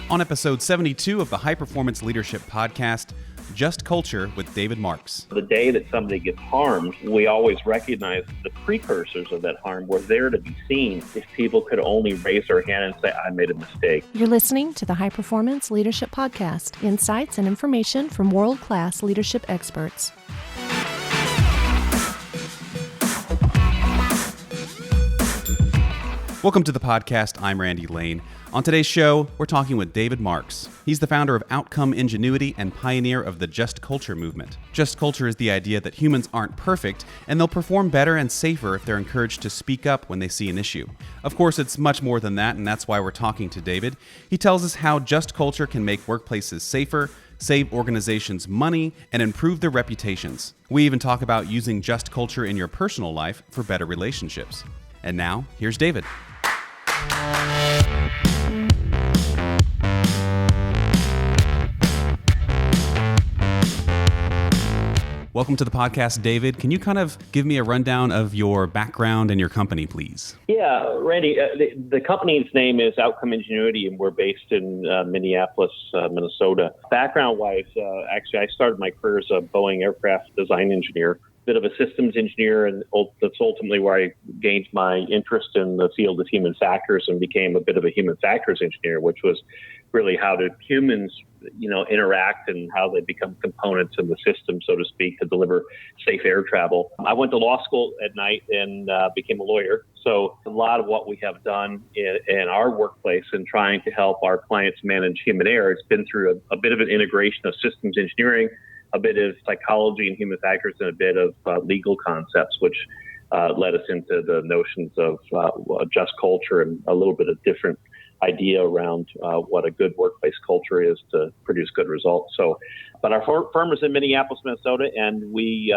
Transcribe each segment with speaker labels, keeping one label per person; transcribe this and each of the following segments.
Speaker 1: On episode 72 of the High Performance Leadership Podcast, Just Culture with David Marx.
Speaker 2: The day that somebody gets harmed, we always recognize the precursors of that harm were there to be seen if people could only raise their hand and say, I made a mistake.
Speaker 3: You're listening to the High Performance Leadership Podcast, insights and information from world-class leadership experts.
Speaker 1: Welcome to the podcast. I'm Randy Lane. On today's show, we're talking with David Marx. He's the founder of Outcome Engenuity and pioneer of the Just Culture movement. Just Culture is the idea that humans aren't perfect, and they'll perform better and safer if they're encouraged to speak up when they see an issue. Of course, it's much more than that, and that's why we're talking to David. He tells us how Just Culture can make workplaces safer, save organizations money, and improve their reputations. We even talk about using Just Culture in your personal life for better relationships. And now, here's David. Welcome to the podcast, David. Can you kind of give me a rundown of your background and your company, please?
Speaker 2: Yeah, Randy, the company's name is Outcome Engenuity, and we're based in Minneapolis, Minnesota. Background-wise, actually, I started my career as a Boeing aircraft design engineer, bit of a systems engineer, and that's ultimately where I gained my interest in the field of human factors and became a bit of a human factors engineer, which was really how do humans, interact and how they become components in the system, so to speak, to deliver safe air travel. I went to law school at night and became a lawyer. So a lot of what we have done in our workplace in trying to help our clients manage human error, it's been through a bit of an integration of systems engineering, a bit of psychology and human factors, and a bit of legal concepts, which led us into the notions of just culture and a little bit of different idea around what a good workplace culture is to produce good results. So, but our firm is in Minneapolis, Minnesota, and we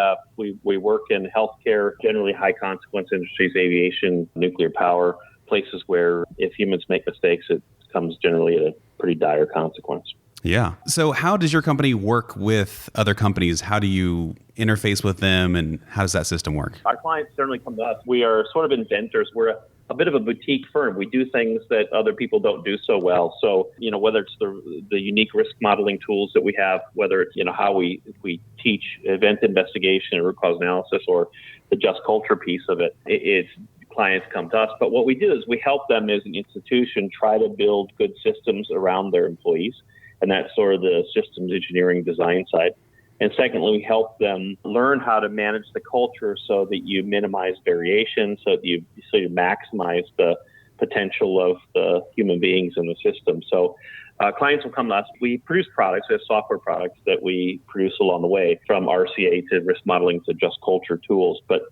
Speaker 2: work in healthcare, generally high consequence industries, aviation, nuclear power, places where if humans make mistakes, it comes generally at a pretty dire consequence.
Speaker 1: Yeah. So how does your company work with other companies? How do you interface with them, and how does that system work?
Speaker 2: Our clients certainly come to us. We are sort of inventors. We're a bit of a boutique firm. We do things that other people don't do so well. So, whether it's the unique risk modeling tools that we have, whether it's, how we teach event investigation and root cause analysis, or the just culture piece of it, it's clients come to us. But what we do is we help them as an institution try to build good systems around their employees. And that's sort of the systems engineering design side. And secondly, we help them learn how to manage the culture so that you minimize variation, so you maximize the potential of the human beings in the system. So clients will come to us. We produce products, we have software products that we produce along the way, from RCA to risk modeling to just culture tools. But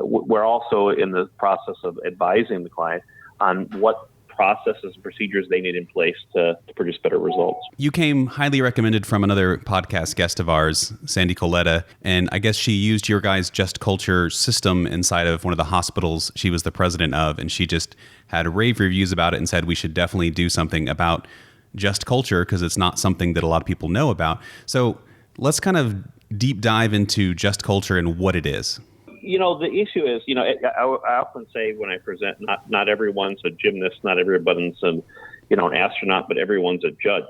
Speaker 2: we're also in the process of advising the client on what processes and procedures they need in place to produce better results.
Speaker 1: You came highly recommended from another podcast guest of ours, Sandy Coletta, and I guess she used your guys' Just Culture system inside of one of the hospitals she was the president of, and she just had rave reviews about it and said we should definitely do something about Just Culture because it's not something that a lot of people know about. So let's kind of deep dive into Just Culture and what it is.
Speaker 2: The issue is, I often say when I present, not everyone's a gymnast, not everyone's an astronaut, but everyone's a judge.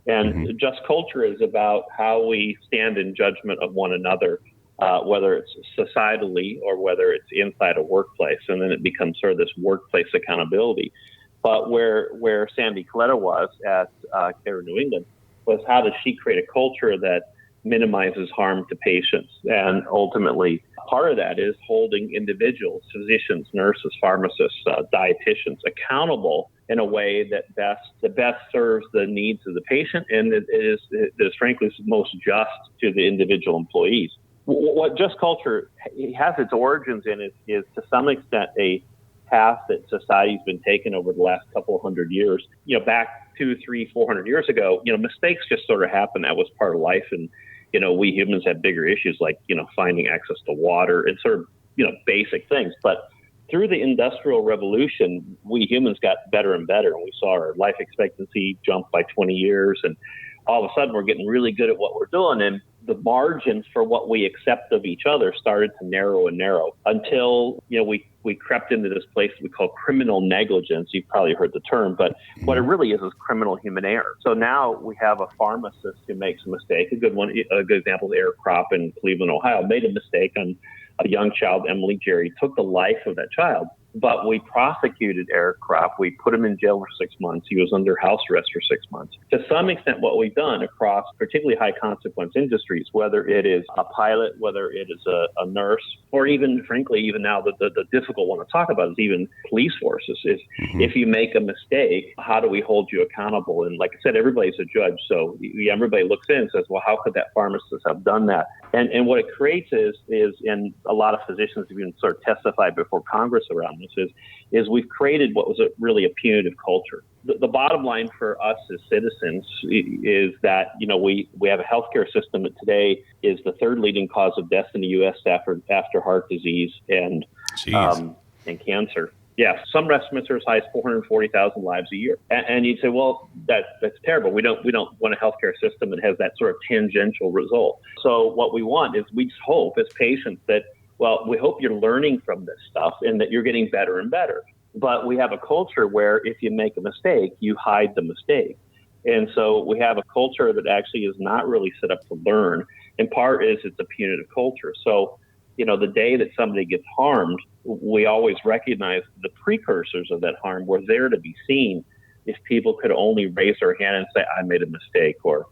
Speaker 2: And Just Culture is about how we stand in judgment of one another, whether it's societally or whether it's inside a workplace. And then it becomes sort of this workplace accountability. But where Sandy Coletta was at Care New England was how does she create a culture that minimizes harm to patients? And ultimately, part of that is holding individuals, physicians, nurses, pharmacists, dietitians accountable in a way that best serves the needs of the patient, and it is frankly most just to the individual employees. What Just Culture has its origins in is to some extent a path that society's been taking over the last couple of hundred years. Back 200, 300, 400 years ago, mistakes just sort of happened. That was part of life, and we humans had bigger issues like, finding access to water and sort of, basic things. But through the Industrial Revolution, we humans got better and better, and we saw our life expectancy jump by 20 years, and all of a sudden we're getting really good at what we're doing. And the margins for what we accept of each other started to narrow and narrow until, we crept into this place we call criminal negligence. You've probably heard the term, but what it really is criminal human error. So now we have a pharmacist who makes a mistake. A good example is Eric Kropp in Cleveland, Ohio, made a mistake on a young child, Emily Jerry, took the life of that child. But we prosecuted Eric Kropp. We put him in jail for 6 months. He was under house arrest for 6 months. To some extent, what we've done across particularly high consequence industries, whether it is a pilot, whether it is a nurse, or even, frankly, even now the difficult one to talk about is even police forces, is if you make a mistake, how do we hold you accountable? And like I said, everybody's a judge. So everybody looks in and says, well, how could that pharmacist have done that? And what it creates is, and a lot of physicians have even sort of testified before Congress around this, is we've created what was really a punitive culture. The bottom line for us as citizens is that, we have a healthcare system that today is the third leading cause of death in the U.S. after heart disease and cancer. Yeah, some estimates are as high as 440,000 lives a year. And you'd say, well, that's terrible. We don't want a healthcare system that has that sort of tangential result. So what we want is we just hope as patients that, well, we hope you're learning from this stuff and that you're getting better and better. But we have a culture where if you make a mistake, you hide the mistake. And so we have a culture that actually is not really set up to learn. In part is it's a punitive culture. So, the day that somebody gets harmed, we always recognize the precursors of that harm were there to be seen if people could only raise their hand and say, I made a mistake, or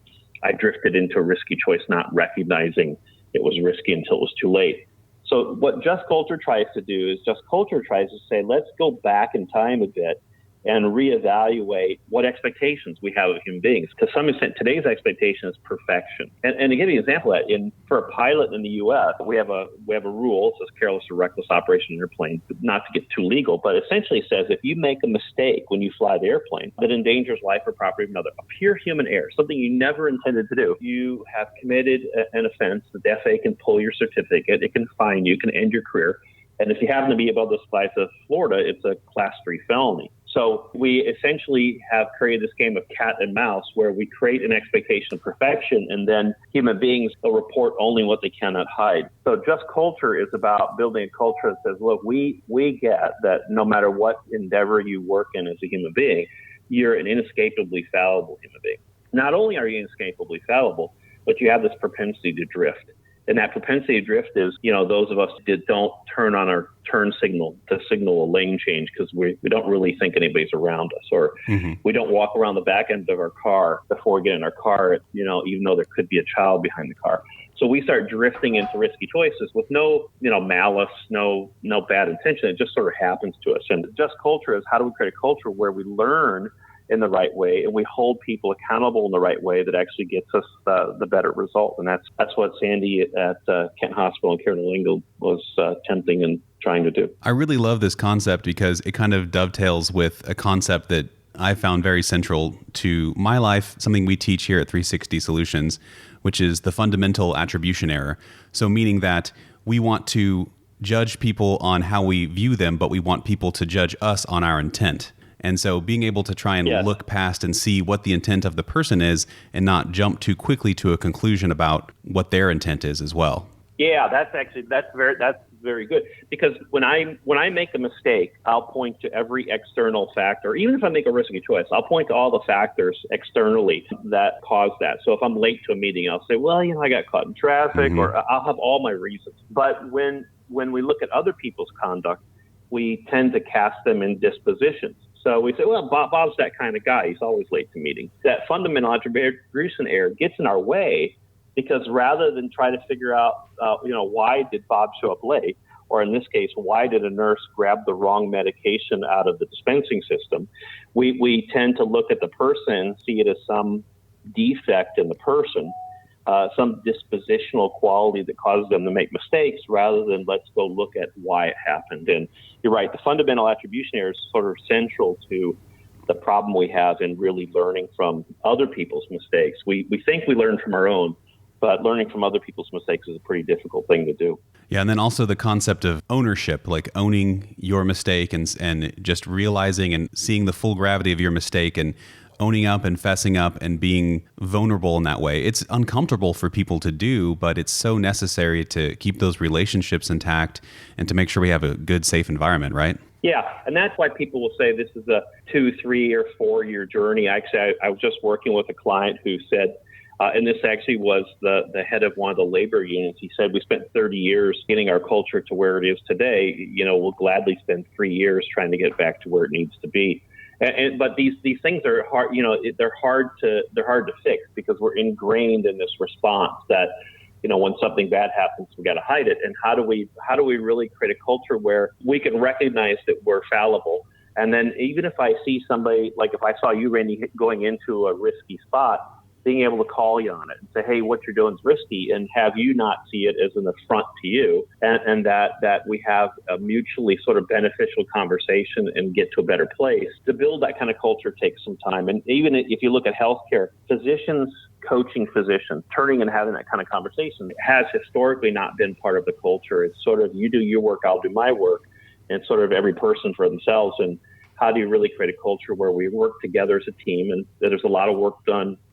Speaker 2: I drifted into a risky choice, not recognizing it was risky until it was too late. So what Just Culture tries to do is Just Culture tries to say, let's go back in time a bit and reevaluate what expectations we have of human beings. To some extent, today's expectation is perfection. And to give you an example of that, for a pilot in the U.S., we have a rule. It says careless or reckless operation in an airplane, not to get too legal, but essentially says if you make a mistake when you fly the airplane that endangers life or property of another, a pure human error, something you never intended to do, you have committed an offense. The FAA can pull your certificate. It can fine you. It can end your career. And if you happen to be above the skies of Florida, it's a Class 3 felony. So we essentially have created this game of cat and mouse where we create an expectation of perfection and then human beings will report only what they cannot hide. So Just Culture is about building a culture that says, look, we get that no matter what endeavor you work in as a human being, you're an inescapably fallible human being. Not only are you inescapably fallible, but you have this propensity to drift. And that propensity to drift is, those of us that don't turn on our turn signal to signal a lane change because we don't really think anybody's around us, or we don't walk around the back end of our car before we get in our car, even though there could be a child behind the car. So we start drifting into risky choices with no, malice, no bad intention. It just sort of happens to us. And Just Culture is how do we create a culture where we learn in the right way and we hold people accountable in the right way that actually gets us the better result. And that's what Sandy at Kent Hospital and Karen Lingle was attempting and trying to do.
Speaker 1: I really love this concept because it kind of dovetails with a concept that I found very central to my life, something we teach here at 360 Solutions, which is the fundamental attribution error. So meaning that we want to judge people on how we view them, but we want people to judge us on our intent. And so being able to try and look past and see what the intent of the person is and not jump too quickly to a conclusion about what their intent is as well.
Speaker 2: Yeah, that's very good. Because when I make a mistake, I'll point to every external factor. Even if I make a risky choice, I'll point to all the factors externally that cause that. So if I'm late to a meeting, I'll say, well, I got caught in traffic, or I'll have all my reasons. But when we look at other people's conduct, we tend to cast them in dispositions. So we say, well, Bob's that kind of guy. He's always late to meetings. That fundamental attribution error gets in our way because rather than try to figure out, why did Bob show up late? Or in this case, why did a nurse grab the wrong medication out of the dispensing system? We tend to look at the person, see it as some defect in the person, some dispositional quality that causes them to make mistakes rather than let's go look at why it happened. And you're right, the fundamental attribution error is sort of central to the problem we have in really learning from other people's mistakes. We think we learn from our own, but learning from other people's mistakes is a pretty difficult thing to do.
Speaker 1: Yeah, and then also the concept of ownership, like owning your mistake and just realizing and seeing the full gravity of your mistake and owning up and fessing up and being vulnerable in that way. It's uncomfortable for people to do, but it's so necessary to keep those relationships intact and to make sure we have a good, safe environment, right?
Speaker 2: Yeah, and that's why people will say this is a 2, 3, or 4-year journey. Actually, I was just working with a client who said, and this actually was the head of one of the labor unions. He said, we spent 30 years getting our culture to where it is today. We'll gladly spend 3 years trying to get back to where it needs to be. But these things are hard. They're hard to fix because we're ingrained in this response that, when something bad happens, we got to hide it. And how do we really create a culture where we can recognize that we're fallible? And then even if I see somebody, like if I saw you, Randy, going into a risky spot, being able to call you on it and say, hey, what you're doing is risky, and have you not see it as an affront to you, and that we have a mutually sort of beneficial conversation and get to a better place. To build that kind of culture takes some time. And even if you look at healthcare, physicians coaching physicians, turning and having that kind of conversation has historically not been part of the culture. It's sort of, you do your work, I'll do my work, and it's sort of every person for themselves. And how do you really create a culture where we work together as a team? And there's a lot of work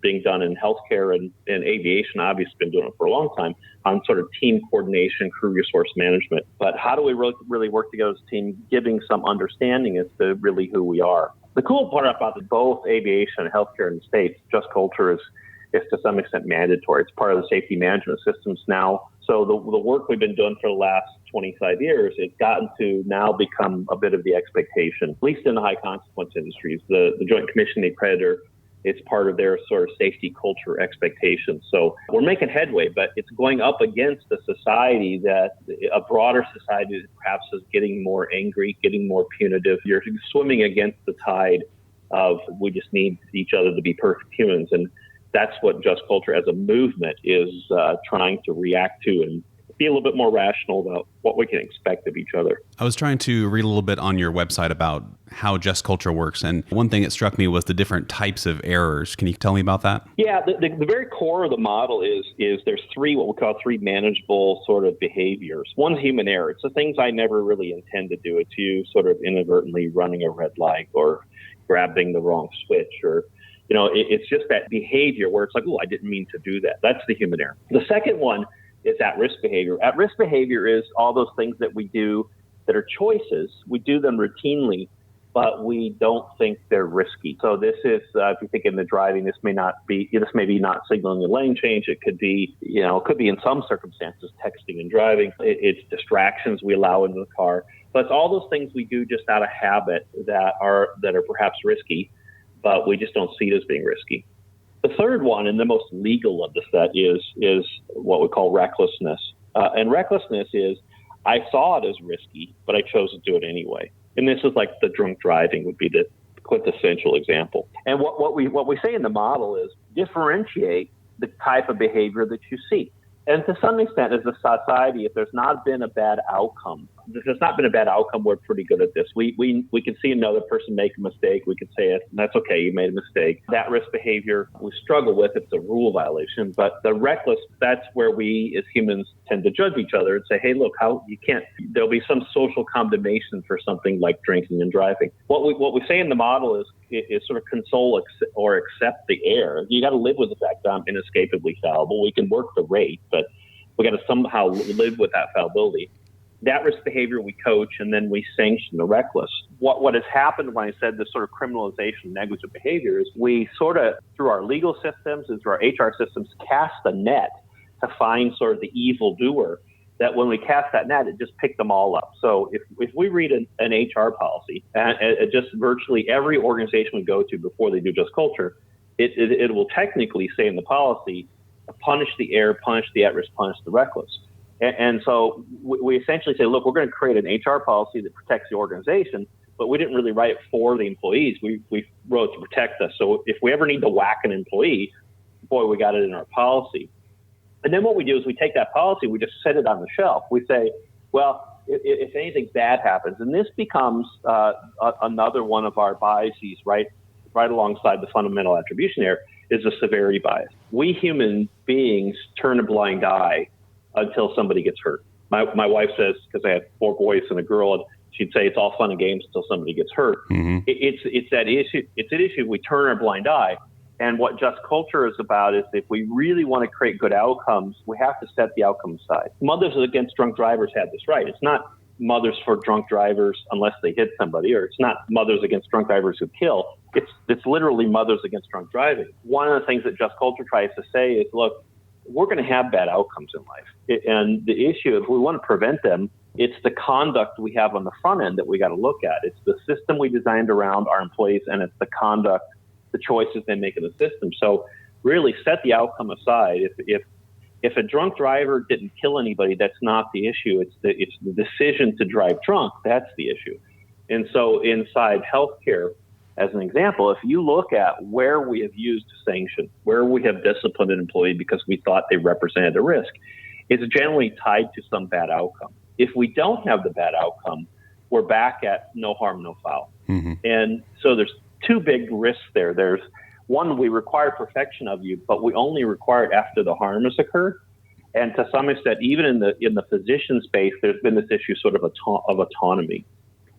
Speaker 2: being done in healthcare and aviation. Obviously, been doing it for a long time on sort of team coordination, crew resource management. But how do we really work together as a team, giving some understanding as to really who we are? The cool part about both aviation and healthcare in the States, just culture is to some extent mandatory. It's part of the safety management systems now. So the work we've been doing for the last 25 years, it's gotten to now become a bit of the expectation, at least in the high consequence industries. The Joint Commission, the accreditor, it's part of their sort of safety culture expectations. So we're making headway, but it's going up against a society a broader society that perhaps is getting more angry, getting more punitive. You're swimming against the tide of we just need each other to be perfect humans. And that's what Just Culture as a movement is trying to react to and be a little bit more rational about what we can expect of each other.
Speaker 1: I was trying to read a little bit on your website about how Just Culture works, and one thing that struck me was the different types of errors. Can you tell me about that?
Speaker 2: Yeah, the very core of the model is there's what we call three manageable sort of behaviors. One's human error. It's the things I never really intend to do. It's you sort of inadvertently running a red light or grabbing the wrong switch, or it's just that behavior where it's like, oh, I didn't mean to do that. That's the human error. The second one is at-risk behavior. At-risk behavior is all those things that we do that are choices. We do them routinely, but we don't think they're risky. So this is, if you think in the driving, this may be not signaling a lane change. It could be, it could be in some circumstances texting and driving. It's distractions we allow into the car. But it's all those things we do just out of habit that are perhaps risky, but we just don't see it as being risky. The third one, and the most legal of the set, is what we call recklessness. And recklessness is, I saw it as risky, but I chose to do it anyway. And this is like the drunk driving would be the quintessential example. And what we say in the model is differentiate the type of behavior that you see. And to some extent, as a society, if there's not been a bad outcome, we're pretty good at this. We can see another person make a mistake. We can say, that's okay, you made a mistake. That risk behavior we struggle with. It's a rule violation. But the reckless, that's where we as humans tend to judge each other and say, hey, look, there'll be some social condemnation for something like drinking and driving. What we say in the model is sort of console or accept the error. You got to live with the fact that I'm inescapably fallible. We can work the rate, but we got to somehow live with that fallibility. That risk behavior we coach, and then we sanction the reckless. What has happened when I said this sort of criminalization of negligent behavior is we sort of, through our legal systems and through our HR systems, cast a net to find sort of the evildoer, that when we cast that net, it just picked them all up. So if we read an HR policy, and just virtually every organization we go to before they do Just Culture, it will technically say in the policy, punish the error, punish the at-risk, punish the reckless. And so we essentially say, look, we're going to create an HR policy that protects the organization, but we didn't really write it for the employees. We wrote it to protect us. So if we ever need to whack an employee, boy, we got it in our policy. And then what we do is we take that policy, we just set it on the shelf. We say, well, if anything bad happens, and this becomes another one of our biases, right alongside the fundamental attribution error, is the severity bias. We human beings turn a blind eye until somebody gets hurt. My wife says, because I have 4 boys and a girl, and she'd say it's all fun and games until somebody gets hurt. It's that issue. It's an issue we turn our blind eye. And what just culture is about is if we really want to create good outcomes, we have to set the outcome aside. Mothers Against Drunk Drivers had this right. It's not mothers for drunk drivers unless they hit somebody, or it's not mothers against drunk drivers who kill. It's literally mothers against drunk driving. One of the things that just culture tries to say is, look, we're going to have bad outcomes in life. And the issue, if we want to prevent them, it's the conduct we have on the front end that we got to look at. It's the system we designed around our employees, and it's the conduct, the choices they make in the system. So really set the outcome aside. If a drunk driver didn't kill anybody, that's not the issue. It's the decision to drive drunk. That's the issue. And so inside healthcare, as an example, if you look at where we have used sanction, where we have disciplined an employee because we thought they represented a risk, it's generally tied to some bad outcome. If we don't have the bad outcome, we're back at no harm, no foul. And so there's two big risks there. There's one, we require perfection of you, but we only require it after the harm has occurred. And to some extent, even in the physician space, there's been this issue sort of autonomy.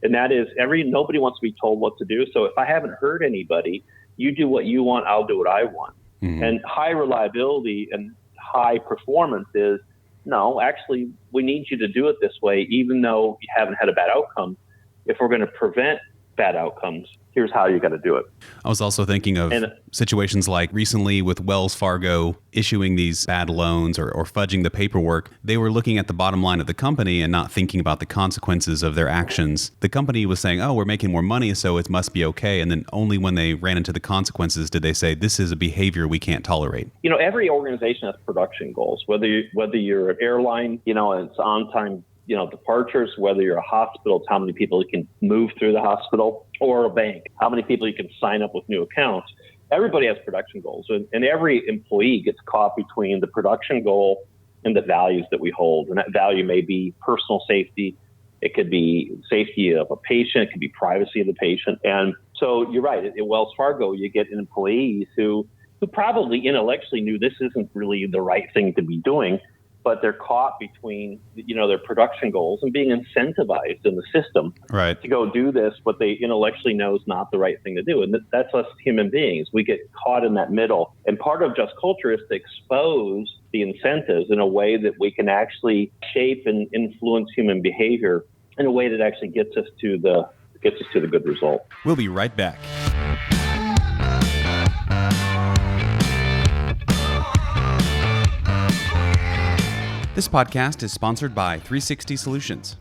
Speaker 2: And that is nobody wants to be told what to do. So if I haven't hurt anybody, you do what you want, I'll do what I want. And high reliability and high performance is, no, actually, we need you to do it this way, even though you haven't had a bad outcome. If we're going to prevent bad outcomes, here's how you got to do it.
Speaker 1: I was also thinking of situations like recently with Wells Fargo issuing these bad loans or fudging the paperwork. They were looking at the bottom line of the company and not thinking about the consequences of their actions. The company was saying, oh, we're making more money, so it must be okay. And then only when they ran into the consequences did they say, this is a behavior we can't tolerate.
Speaker 2: Every organization has production goals, whether you're an airline, and it's on time, departures, whether you're a hospital, it's how many people you can move through the hospital, or a bank, how many people you can sign up with new accounts. Everybody has production goals, and every employee gets caught between the production goal and the values that we hold. And that value may be personal safety. It could be safety of a patient. It could be privacy of the patient. And so you're right. At Wells Fargo, you get employees who probably intellectually knew this isn't really the right thing to be doing, but they're caught between, their production goals and being incentivized in the system to go do this, what they intellectually know is not the right thing to do. And that's us human beings. We get caught in that middle. And part of just culture is to expose the incentives in a way that we can actually shape and influence human behavior in a way that actually gets us to the good result.
Speaker 1: We'll be right back. This podcast is sponsored by 360 Solutions.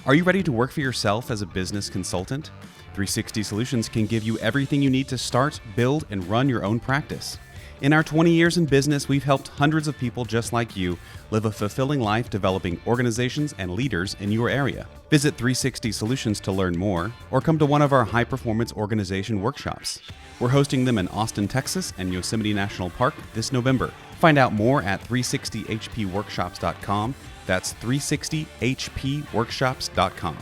Speaker 1: Are you ready to work for yourself as a business consultant? 360 Solutions can give you everything you need to start, build, and run your own practice. In our 20 years in business, we've helped hundreds of people just like you live a fulfilling life developing organizations and leaders in your area. Visit 360 Solutions to learn more, or come to one of our high-performance organization workshops. We're hosting them in Austin, Texas, and Yosemite National Park this November. Find out more at 360hpworkshops.com. That's 360hpworkshops.com.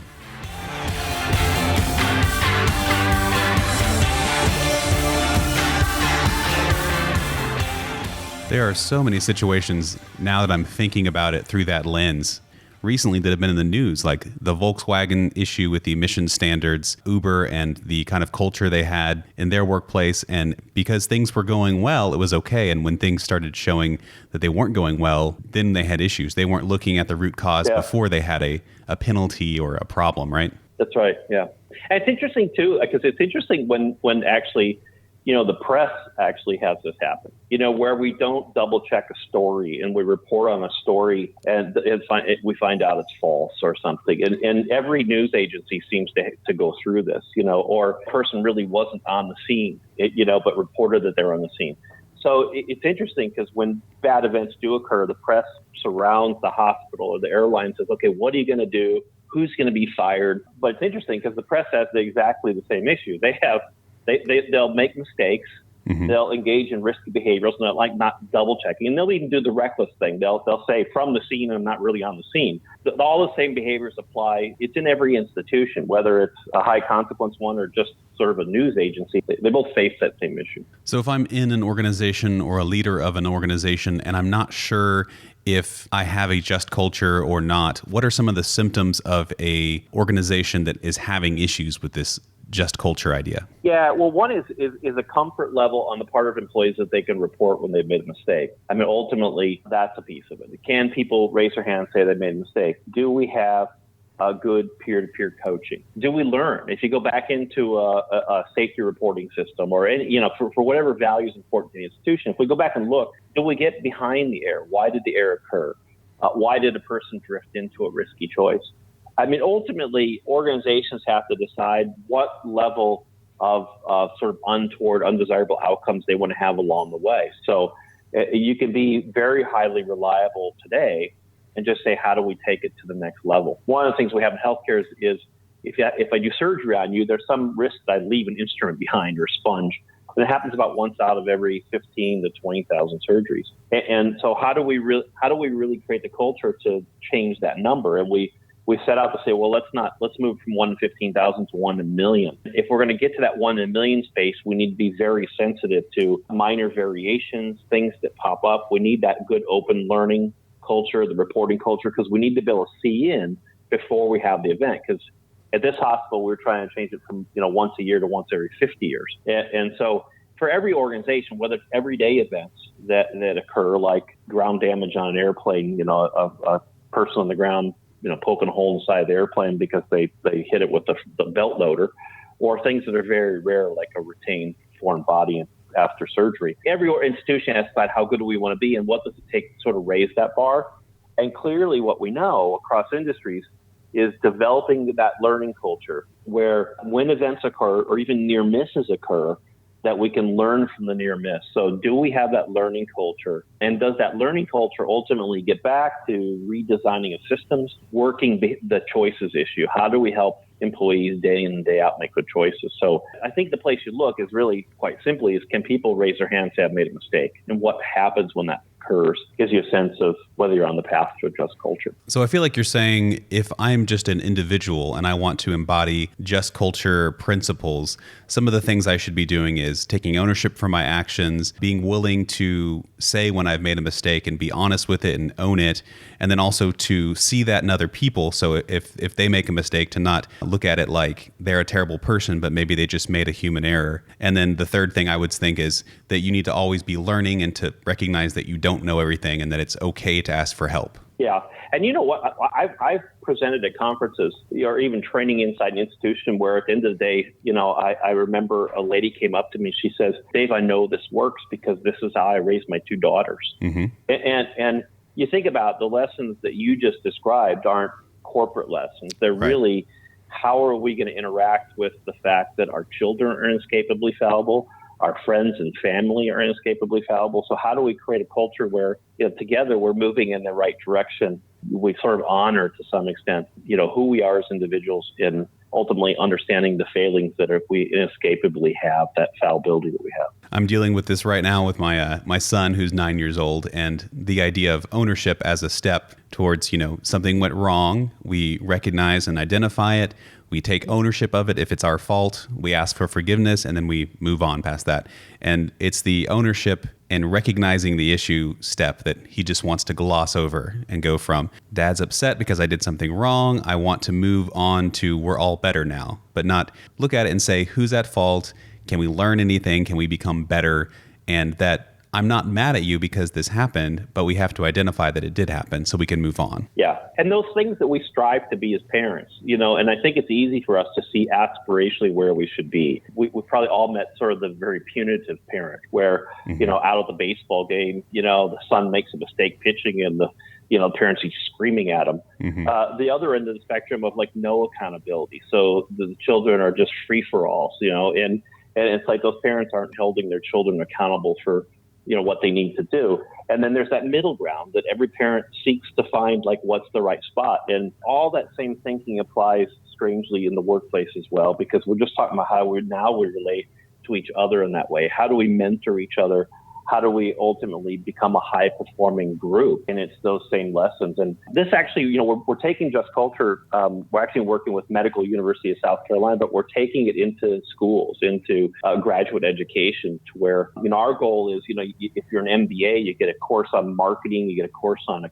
Speaker 1: There are so many situations now that I'm thinking about it through that lens recently that have been in the news, like the Volkswagen issue with the emission standards, Uber and the kind of culture they had in their workplace. And because things were going well, it was okay. And when things started showing that they weren't going well, then they had issues. They weren't looking at the root cause before they had a penalty or a problem, right?
Speaker 2: That's right, yeah. And it's interesting, too, because it's interesting when actually, the press actually has this happen, where we don't double check a story and we report on a story and we find out it's false or something. And every news agency seems to go through this, or a person really wasn't on the scene, but reported that they're on the scene. So it's interesting because when bad events do occur, the press surrounds the hospital or the airline, says, okay, what are you going to do? Who's going to be fired? But it's interesting because the press has exactly the same issue. They'll make mistakes. They'll engage in risky behaviors, like not double checking, and they'll even do the reckless thing. They'll say from the scene and not really on the scene. All the same behaviors apply. It's in every institution, whether it's a high consequence one or just sort of a news agency. They both face that same issue.
Speaker 1: So if I'm in an organization or a leader of an organization and I'm not sure if I have a just culture or not, what are some of the symptoms of a organization that is having issues with this just culture idea?
Speaker 2: Yeah, well, one is a comfort level on the part of employees that they can report when they've made a mistake. I mean, ultimately, that's a piece of it. Can people raise their hand and say they made a mistake? Do we have a good peer-to-peer coaching? Do we learn? If you go back into a safety reporting system or any, for whatever value is important to the institution, if we go back and look, do we get behind the error? Why did the error occur? Why did a person drift into a risky choice? I mean, ultimately, organizations have to decide what level of sort of untoward, undesirable outcomes they want to have along the way. So you can be very highly reliable today and just say, how do we take it to the next level? One of the things we have in healthcare is if I do surgery on you, there's some risk that I leave an instrument behind or a sponge. And it happens about once out of every 15 to 20,000 surgeries. And so how do we really create the culture to change that number? And we set out to say, well, let's move from 1 in 15,000 to 1 in a million. If we're going to get to that 1 in a million space, we need to be very sensitive to minor variations, things that pop up. We need that good open learning culture, the reporting culture, because we need to be able to see in before we have the event. Because at this hospital, we're trying to change it from once a year to once every 50 years. And so for every organization, whether it's everyday events that occur, like ground damage on an airplane, a person on the ground poking a hole in the side of the airplane because they hit it with the belt loader, or things that are very rare, like a retained foreign body after surgery. Every institution has to decide how good do we want to be and what does it take to sort of raise that bar. And clearly what we know across industries is developing that learning culture where when events occur or even near misses occur, that we can learn from the near miss. So do we have that learning culture? And does that learning culture ultimately get back to redesigning of systems, working the choices issue? How do we help employees day in and day out make good choices? So I think the place you look is really quite simply is, can people raise their hand and say, I've made a mistake? And what happens when that occurs gives you a sense of whether you're on the path to a just culture.
Speaker 1: So I feel like you're saying if I'm just an individual and I want to embody just culture principles, some of the things I should be doing is taking ownership for my actions, being willing to say when I've made a mistake and be honest with it and own it, and then also to see that in other people. So if they make a mistake, to not look at it like they're a terrible person, but maybe they just made a human error. And then the third thing I would think is that you need to always be learning and to recognize that you don't know everything and that it's okay to ask for help.
Speaker 2: Yeah. And you know what? I've presented at conferences or even training inside an institution where at the end of the day, I remember a lady came up to me. She says, Dave, I know this works because this is how I raised my 2 daughters. Mm-hmm. And you think about the lessons that you just described aren't corporate lessons. They're really, how are we going to interact with the fact that our children are inescapably fallible? Our friends and family are inescapably fallible. So how do we create a culture where together we're moving in the right direction? We sort of honor to some extent, who we are as individuals and ultimately understanding the failings that we inescapably have, that fallibility that we have. I'm
Speaker 1: dealing with this right now with my son who's 9 years old, and the idea of ownership as a step towards, something went wrong. We recognize and identify it. We take ownership of it. If it's our fault, we ask for forgiveness, and then we move on past that. And it's the ownership and recognizing the issue step that he just wants to gloss over and go from, Dad's upset because I did something wrong. I want to move on to we're all better now, but not look at it and say, who's at fault? Can we learn anything? Can we become better? And that I'm not mad at you because this happened, but we have to identify that it did happen so we can move on.
Speaker 2: Yeah. And those things that we strive to be as parents, and I think it's easy for us to see aspirationally where we should be. We probably all met sort of the very punitive parent where, out of the baseball game, the son makes a mistake pitching and the parents are screaming at him. Mm-hmm. The other end of the spectrum of like no accountability. So the children are just free for all, and it's like those parents aren't holding their children accountable for what they need to do. And then there's that middle ground that every parent seeks to find, like, what's the right spot. And all that same thinking applies strangely in the workplace as well, because we're just talking about how we relate to each other in that way? How do we mentor each other? How do we ultimately become a high-performing group? And it's those same lessons. And this actually, we're taking Just Culture. We're actually working with Medical University of South Carolina, but we're taking it into schools, into graduate education, to where, our goal is, if you're an MBA, you get a course on marketing, you get a course on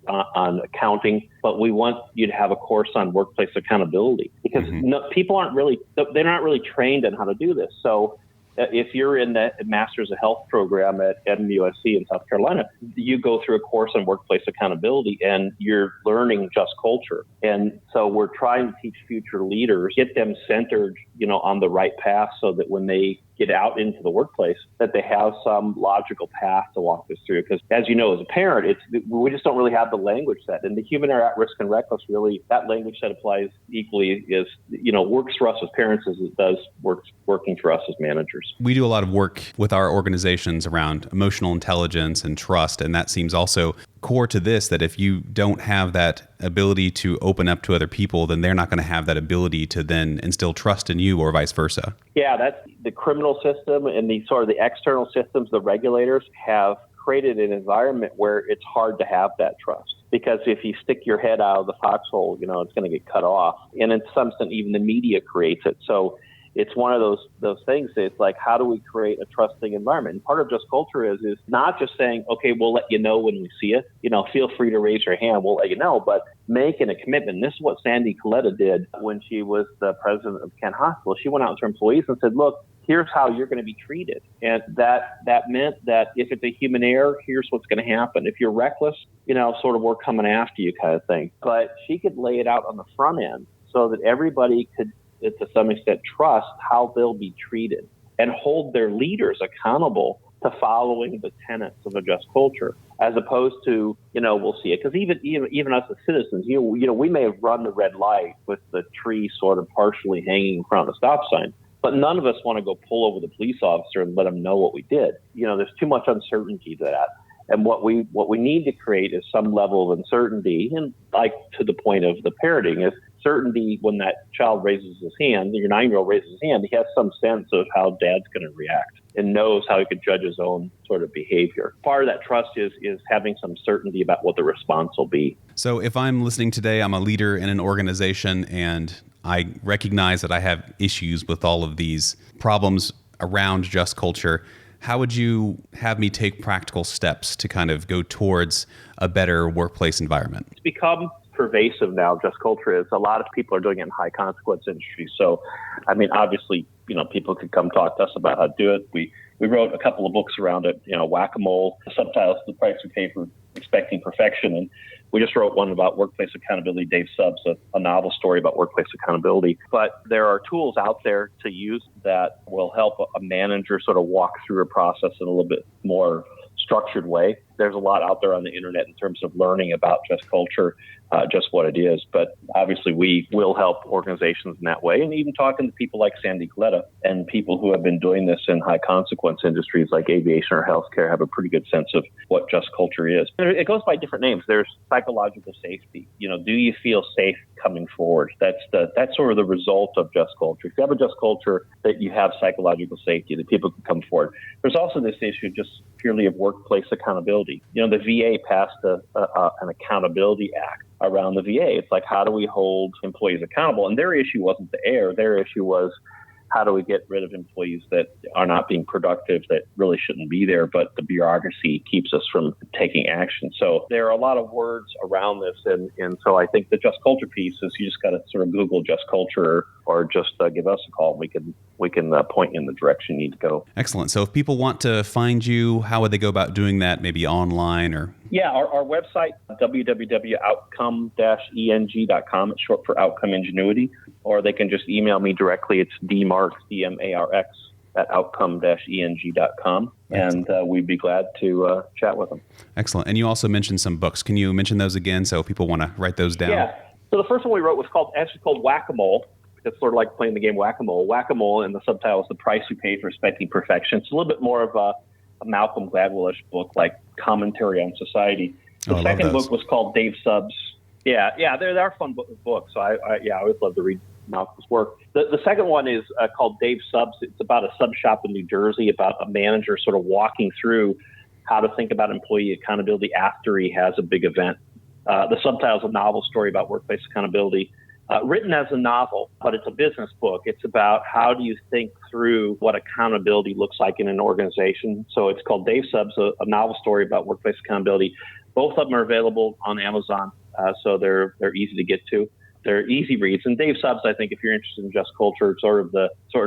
Speaker 2: accounting, but we want you to have a course on workplace accountability, because they're not really trained on how to do this. So if you're in the Masters of Health program at MUSC in South Carolina, you go through a course on workplace accountability and you're learning Just Culture. And so we're trying to teach future leaders, get them centered, on the right path, so that when they get out into the workplace, that they have some logical path to walk this through. Because as you know, as a parent, we just don't really have the language set. And the human error, at risk, and reckless, really, that language set applies equally, works for us as parents as it does working for us as managers.
Speaker 1: We do a lot of work with our organizations around emotional intelligence and trust, and that seems also core to this, that if you don't have that ability to open up to other people, then they're not going to have that ability to then instill trust in you, or vice versa. Yeah,
Speaker 2: that's the criminal system and the sort of the external systems. The regulators have created an environment where it's hard to have that trust, because if you stick your head out of the foxhole, it's going to get cut off. And in some sense, even the media creates it. So it's one of those things. It's like, how do we create a trusting environment? And part of Just Culture is not just saying, okay, we'll let you know when we see it. Feel free to raise your hand. We'll let you know. But making a commitment. And this is what Sandy Coletta did when she was the president of Kent Hospital. She went out to her employees and said, look, here's how you're going to be treated. And that meant that if it's a human error, here's what's going to happen. If you're reckless, sort of we're coming after you kind of thing. But she could lay it out on the front end so that everybody could, to some extent, trust how they'll be treated and hold their leaders accountable to following the tenets of a Just Culture, as opposed to, we'll see it. Because even us as citizens, we may have run the red light with the tree sort of partially hanging in front of the stop sign, but none of us want to go pull over the police officer and let them know what we did. There's too much uncertainty to that. And what we need to create is some level of uncertainty, and like to the point of the parenting, is certainty when that child raises his hand, your 9-year-old raises his hand, he has some sense of how dad's going to react and knows how he could judge his own sort of behavior. Part of that trust is having some certainty about what the response will be.
Speaker 1: So if I'm listening today, I'm a leader in an organization, and I recognize that I have issues with all of these problems around Just Culture, how would you have me take practical steps to kind of go towards a better workplace environment?
Speaker 2: It's become pervasive now. Just Culture is, a lot of people are doing it in high consequence industries. So, obviously, people could come talk to us about how to do it. We wrote a couple of books around it, Whack-A-Mole, the subtitles, The Price We Pay for Expecting Perfection. And we just wrote one about workplace accountability, Dave Subs, a novel story about workplace accountability. But there are tools out there to use that will help a manager sort of walk through a process in a little bit more structured way. There's a lot out there on the internet in terms of learning about Just Culture, just what it is. But obviously, we will help organizations in that way. And even talking to people like Sandy Coletta and people who have been doing this in high consequence industries like aviation or healthcare have a pretty good sense of what Just Culture is. It goes by different names. There's psychological safety. Do you feel safe coming forward? That's sort of the result of Just Culture. If you have a Just Culture, that you have psychological safety, that people can come forward. There's also this issue just purely of workplace accountability. The VA passed an accountability act around the VA. It's like, how do we hold employees accountable? And their issue wasn't the air. Their issue was, how do we get rid of employees that are not being productive, that really shouldn't be there, but the bureaucracy keeps us from taking action. So there are a lot of words around this. And so I think the Just Culture piece is, you just got to sort of Google Just Culture or just give us a call. We can point you in the direction you need to go.
Speaker 1: Excellent. So if people want to find you, how would they go about doing that? Maybe online or?
Speaker 2: Yeah, our website, www.outcome-eng.com. It's short for Outcome Engenuity. Or they can just email me directly. It's DMarx, DMARX, at outcome-eng.com. And we'd be glad to chat with them.
Speaker 1: Excellent. And you also mentioned some books. Can you mention those again so people want to write those down?
Speaker 2: Yeah. So the first one we wrote was called Whack-A-Mole. It's sort of like playing the game Whack-A-Mole. Whack-A-Mole, and the subtitle is The Price We Pay for Expecting Perfection. It's a little bit more of a Malcolm Gladwell-ish book, like commentary on society. The second book was called Dave Subs. Yeah, they are fun books. So I always love to read Malcolm's work. The second one is called Dave Subs. It's about a sub shop in New Jersey, about a manager sort of walking through how to think about employee accountability after he has a big event. The subtitle is a novel story about workplace accountability, written as a novel, but it's a business book. It's about how do you think through what accountability looks like in an organization. So it's called Dave Subs, a novel story about workplace accountability. Both of them are available on Amazon, so they're easy to get to. They're easy reads. And Dave Subs, I think, if you're interested in just culture, sort of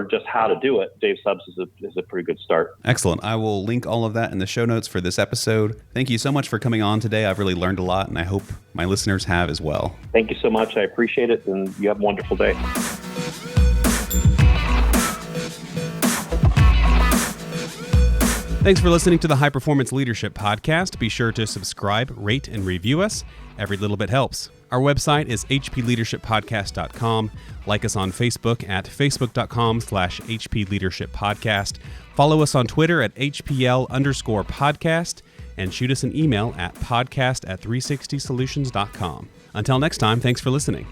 Speaker 2: just how to do it, Dave Subs is a pretty good start.
Speaker 1: Excellent. I will link all of that in the show notes for this episode. Thank you so much for coming on today. I've really learned a lot, and I hope my listeners have as well.
Speaker 2: Thank you so much. I appreciate it, and you have a wonderful day.
Speaker 1: Thanks for listening to the High Performance Leadership Podcast. Be sure to subscribe, rate, and review us. Every little bit helps. Our website is hpleadershippodcast.com. Like us on Facebook at facebook.com/hpleadershippodcast. Follow us on Twitter at HPL_podcast and shoot us an email at podcast@360solutions.com. Until next time, thanks for listening.